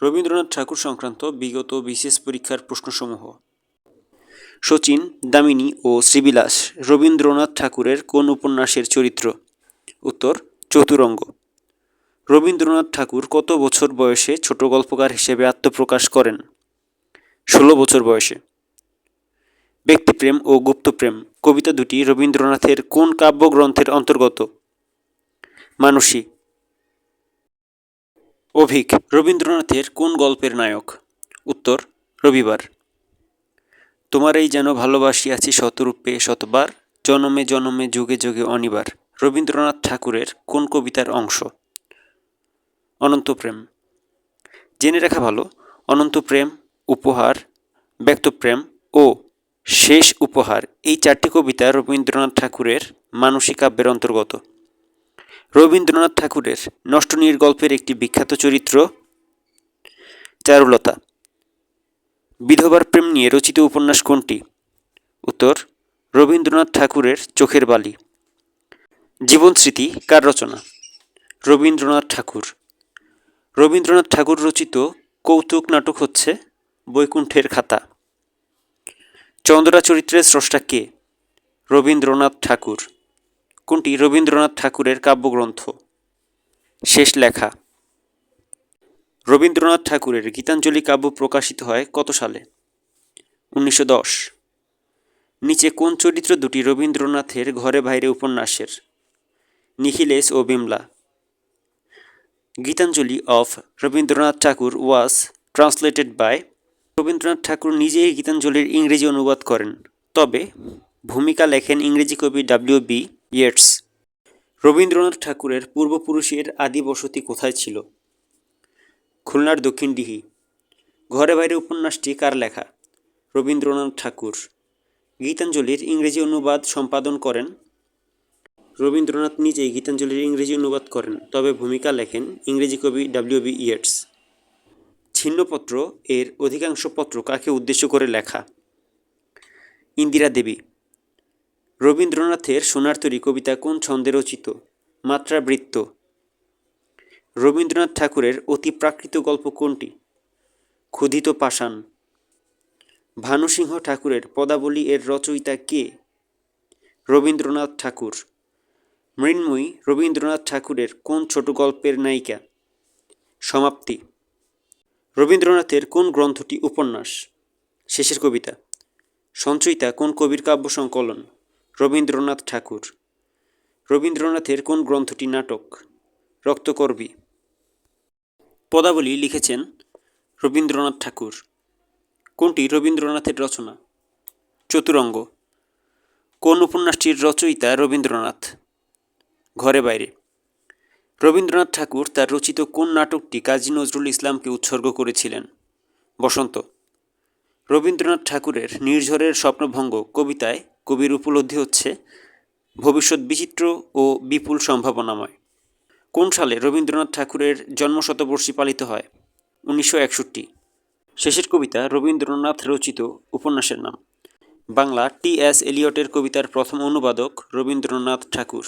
রবীন্দ্রনাথ ঠাকুর সংক্রান্ত বিগত বিশেষ পরীক্ষার প্রশ্নসমূহ। শচীন, দামিনী ও শ্রীবিলাস রবীন্দ্রনাথ ঠাকুরের কোন উপন্যাসের চরিত্র? উত্তর: চতুরঙ্গ। রবীন্দ্রনাথ ঠাকুর কত বছর বয়সে ছোট গল্পকার হিসেবে আত্মপ্রকাশ করেন? 16 বছর বয়সে। ব্যক্তিপ্রেম ও গুপ্তপ্রেম কবিতা দুটি রবীন্দ্রনাথের কোন কাব্যগ্রন্থের অন্তর্গত? মানসী। অভিক রবীন্দ্রনাথের কোন গল্পের নায়ক? উত্তর: রবিবার। তোমারই যেন ভালোবাসিয়াছি শতরূপে শতবার, জনমে জনমে যুগে যুগে অনিবার রবীন্দ্রনাথ ঠাকুরের কোন কবিতার অংশ? অনন্তপ্রেম। জেনে রাখা ভালো, অনন্তপ্রেম, উপহার, ব্যক্তপ্রেম ও শেষ উপহার এই 4টি কবিতা রবীন্দ্রনাথ ঠাকুরের মানসী কাব্যের অন্তর্গত। রবীন্দ্রনাথ ঠাকুরের নষ্টনীড় গল্পের একটি বিখ্যাত চরিত্র চারুলতা। বিধবার প্রেম নিয়ে রচিত উপন্যাস কোনটি? উত্তর: রবীন্দ্রনাথ ঠাকুরের চোখের বালি। জীবনস্মৃতি কার রচনা? রবীন্দ্রনাথ ঠাকুর। রবীন্দ্রনাথ ঠাকুর রচিত কৌতুক নাটক হচ্ছে বৈকুণ্ঠের খাতা। চন্দ্রা চরিত্রের স্রষ্টা কে? রবীন্দ্রনাথ ঠাকুর। কোনটি রবীন্দ্রনাথ ঠাকুরের কাব্যগ্রন্থ? শেষ লেখা। রবীন্দ্রনাথ ঠাকুরের গীতাঞ্জলি কাব্য প্রকাশিত হয় কত সালে? 1910। নিচে কোন চরিত্র দুটি রবীন্দ্রনাথের ঘরে বাইরে উপন্যাসের? নিখিলেশ ও Bimala. Gitanjali of Rabindranath Thakur was translated by. Rabindranath Thakur নিজেই গীতাঞ্জলির ইংরেজি অনুবাদ করেন, তবে ভূমিকা লেখেন ইংরেজি কবি W.B. ইয়েটস। রবীন্দ্রনাথ ঠাকুরের পূর্বপুরুষের আদি বসতি কোথায় ছিল? খুলনার দক্ষিণডিহি। ঘরে বাইরে উপন্যাসটি কার লেখা? রবীন্দ্রনাথ ঠাকুর। গীতাঞ্জলির ইংরেজি অনুবাদ সম্পাদন করেন রবীন্দ্রনাথ নিজেই গীতাঞ্জলির ইংরেজি অনুবাদ করেন, তবে ভূমিকা লেখেন ইংরেজি কবি W.B. ইয়েটস। ছিন্নপত্র এর অধিকাংশ পত্র কাকে উদ্দেশ্য করে লেখা? ইন্দিরা দেবী। রবীন্দ্রনাথের সোনার তরী কবিতা কোন ছন্দে রচিত? মাত্রাবৃত্ত। রবীন্দ্রনাথ ঠাকুরের অতি প্রাকৃত গল্প কোনটি? ক্ষুধিত পাষাণ। ভানুসিংহ ঠাকুরের পদাবলী এর রচয়িতা কে? রবীন্দ্রনাথ ঠাকুর। মৃন্ময়ী রবীন্দ্রনাথ ঠাকুরের কোন ছোট গল্পের নায়িকা? সমাপ্তি। রবীন্দ্রনাথের কোন গ্রন্থটি উপন্যাস? শেষের কবিতা। সঞ্চয়িতা কোন কবির কাব্য সংকলন? রবীন্দ্রনাথ ঠাকুর। রবীন্দ্রনাথের কোন গ্রন্থটি নাটক? রক্তকরবী। পদাবলী লিখেছেন রবীন্দ্রনাথ ঠাকুর। কোনটি রবীন্দ্রনাথের রচনা? চতুরঙ্গ। কোন উপন্যাসটির রচয়িতা রবীন্দ্রনাথ? ঘরে বাইরে। রবীন্দ্রনাথ ঠাকুর তার রচিত কোন নাটকটি কাজী নজরুল ইসলামকে উৎসর্গ করেছিলেন? বসন্ত। রবীন্দ্রনাথ ঠাকুরের নির্ঝরের স্বপ্নভঙ্গ কবিতায় কবির উপলব্ধি হচ্ছে ভবিষ্যৎ বিচিত্র ও বিপুল সম্ভাবনাময়। কোন সালে রবীন্দ্রনাথ ঠাকুরের জন্মশতবর্ষী পালিত হয়? 1961। শেষের কবিতা রবীন্দ্রনাথ রচিত উপন্যাসের নাম? বাংলা T.S. এলিয়টের কবিতার প্রথম অনুবাদক রবীন্দ্রনাথ ঠাকুর।